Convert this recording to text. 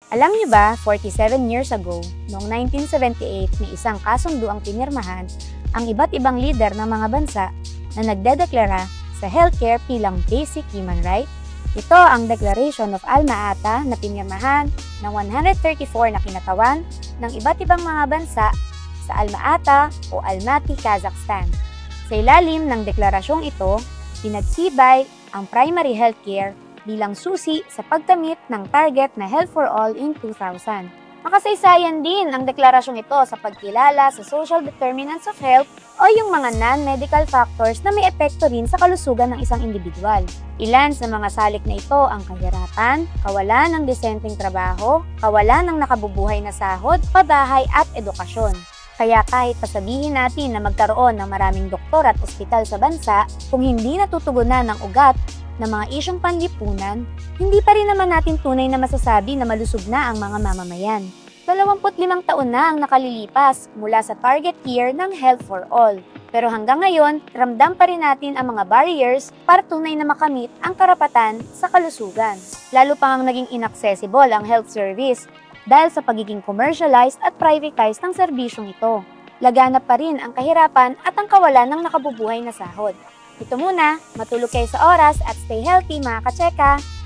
Alam niyo ba, 47 years ago, noong 1978, may isang kasunduang pinirmahan ang iba't ibang lider ng mga bansa na nagdedeklara sa healthcare bilang basic human right? Ito ang Declaration of Alma-Ata na pinirmahan ng 134 na kinatawan ng iba't ibang mga bansa sa Alma-Ata o Almaty, Kazakhstan. Sa ilalim ng deklarasyong ito, pinagsibay ang primary healthcare bilang susi sa pagkamit ng target na Health for All in 2000. Makasaysayan din ang deklarasyong ito sa pagkilala sa social determinants of health o yung mga non-medical factors na may epekto rin sa kalusugan ng isang individual. Ilan sa mga salik na ito ang kahirapan, kawalan ng desenteng trabaho, kawalan ng nakabubuhay na sahod, pabahay at edukasyon. Kaya kahit pasabihin natin na magkaroon ng maraming doktor at ospital sa bansa, kung hindi natutugunan ng ugat ng mga isyong panlipunan, hindi pa rin naman natin tunay na masasabi na malusog na ang mga mamamayan. 25 taon na ang nakalilipas mula sa target year ng Health for All. Pero hanggang ngayon, ramdam pa rin natin ang mga barriers para tunay na makamit ang karapatan sa kalusugan. Lalo pang naging inaccessible ang health service dahil sa pagiging commercialized at privatized ng serbisyong ito. Laganap pa rin ang kahirapan at ang kawalan ng nakabubuhay na sahod. Ito muna, matulog kayo sa oras at stay healthy mga kacheka!